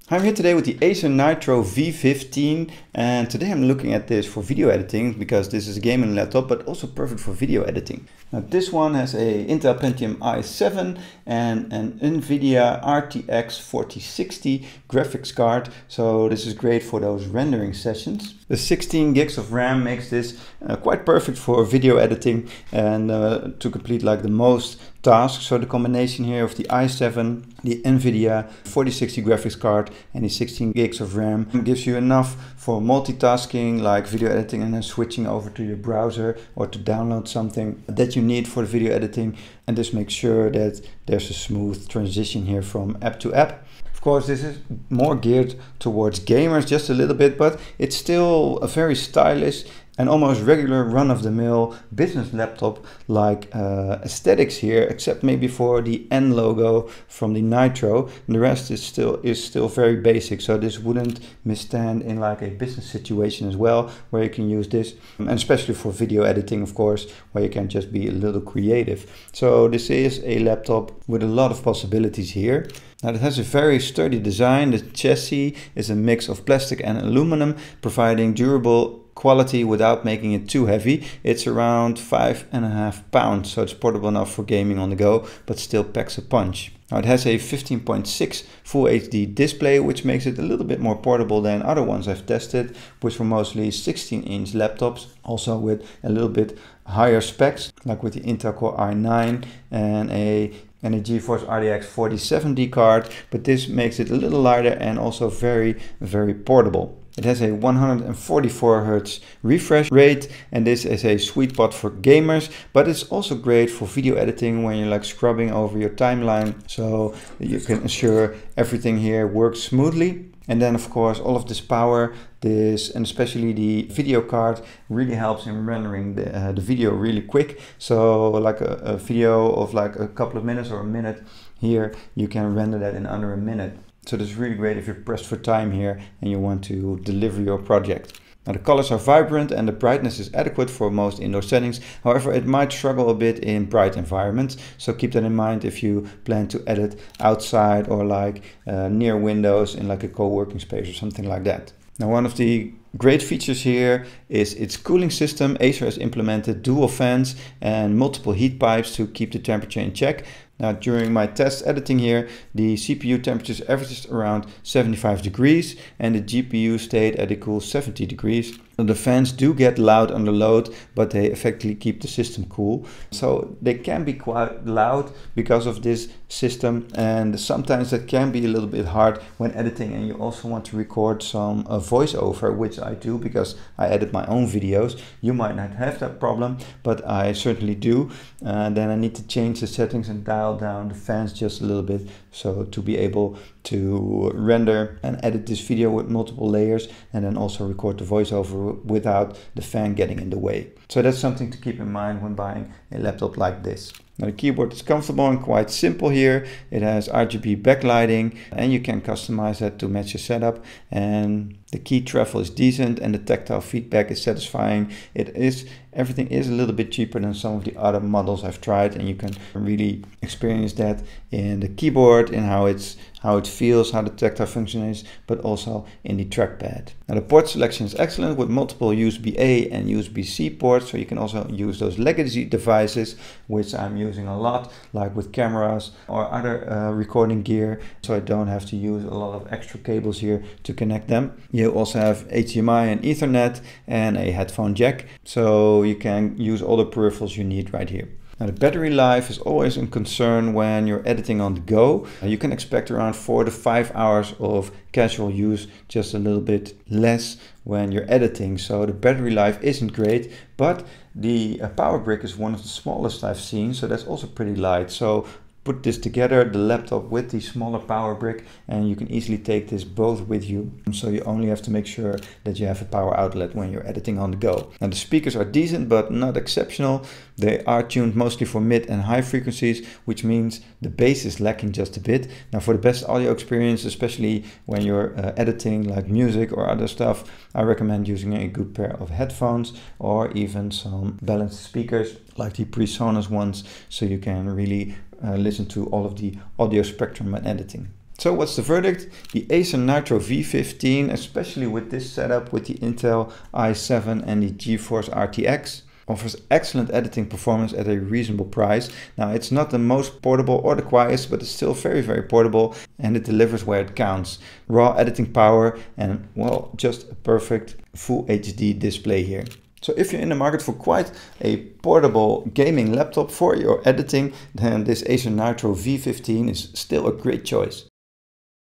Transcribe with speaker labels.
Speaker 1: I'm here today with the Acer Nitro V15, and today I'm looking at this for video editing because this is a gaming laptop but also perfect for video editing. Now this one has a Intel Pentium i7 and an NVIDIA RTX 4060 graphics card, so this is great for those rendering sessions. The 16 gigs of RAM makes this quite perfect for video editing and to complete like the most tasks. So the combination here of the i7, the NVIDIA 4060 graphics card and the 16 gigs of RAM gives you enough for multitasking like video editing and then switching over to your browser or to download something that you need for the video editing, and this makes sure that there's a smooth transition here from app to app. Of course, this is more geared towards gamers just a little bit, but it's still a very stylish and almost regular run-of-the-mill business laptop like aesthetics here, except maybe for the N logo from the Nitro, and the rest is still very basic. So this wouldn't misstand in like a business situation as well, where you can use this, and especially for video editing, of course, where you can just be a little creative. So this is a laptop with a lot of possibilities here. Now it has a very sturdy design. The chassis is a mix of plastic and aluminum, providing durable quality without making it too heavy. It's around 5.5 pounds, so it's portable enough for gaming on the go, but still packs a punch. Now it has a 15.6 Full HD display, which makes it a little bit more portable than other ones I've tested, which were mostly 16-inch laptops, also with a little bit higher specs, like with the Intel Core i9 and a GeForce RTX 4070 card, but this makes it a little lighter and also very portable. It has a 144 Hz refresh rate, and this is a sweet spot for gamers, but it's also great for video editing when you're like scrubbing over your timeline, so you can ensure everything here works smoothly. And then of course all of this power, and especially the video card, really helps in rendering the video really quick. So like a video of like a couple of minutes or a minute here, you can render that in under a minute. So this is really great if you're pressed for time here and you want to deliver your project. Now the colors are vibrant and the brightness is adequate for most indoor settings. However, it might struggle a bit in bright environments, so keep that in mind if you plan to edit outside or like near windows in like a co-working space or something like that. Now one of the great features here is its cooling system. Acer has implemented dual fans and multiple heat pipes to keep the temperature in check. Now during my test editing here, the CPU temperatures averaged around 75 degrees and the GPU stayed at a cool 70 degrees. The fans do get loud under load, but they effectively keep the system cool. So they can be quite loud because of this system, and sometimes that can be a little bit hard when editing and you also want to record some voiceover, which I do because I edit my own videos. You might not have that problem, but I certainly do. Then I need to change the settings and dial down the fans just a little bit, so to be able to render and edit this video with multiple layers and then also record the voiceover without the fan getting in the way. So that's something to keep in mind when buying a laptop like this. Now the keyboard is comfortable and quite simple here. It has RGB backlighting and you can customize that to match your setup, and the key travel is decent and the tactile feedback is satisfying. Everything is a little bit cheaper than some of the other models I've tried, and you can really experience that in the keyboard, in how it feels, how the tactile function is, but also in the trackpad. Now the port selection is excellent with multiple USB-A and USB-C ports, so you can also use those legacy devices, which I'm using a lot, like with cameras or other recording gear, so I don't have to use a lot of extra cables here to connect them. You also have HDMI and Ethernet and a headphone jack, so you can use all the peripherals you need right here. Now the battery life is always a concern when you're editing on the go. You can expect around 4 to 5 hours of casual use, just a little bit less when you're editing. So the battery life isn't great, but the power brick is one of the smallest I've seen, so that's also pretty light. So put this together, the laptop with the smaller power brick, and you can easily take this both with you. So you only have to make sure that you have a power outlet when you're editing on the go. Now the speakers are decent but not exceptional. They are tuned mostly for mid and high frequencies, which means the bass is lacking just a bit. Now for the best audio experience, especially when you're editing like music or other stuff, I recommend using a good pair of headphones or even some balanced speakers like the PreSonus ones, so you can really listen to all of the audio spectrum when editing. So what's the verdict? The Acer Nitro V15, especially with this setup with the Intel i7 and the GeForce RTX, offers excellent editing performance at a reasonable price. Now, it's not the most portable or the quietest, but it's still very, very portable, and it delivers where it counts. Raw editing power and, well, just a perfect full HD display here. So if you're in the market for quite a portable gaming laptop for your editing, then this Acer Nitro V15 is still a great choice.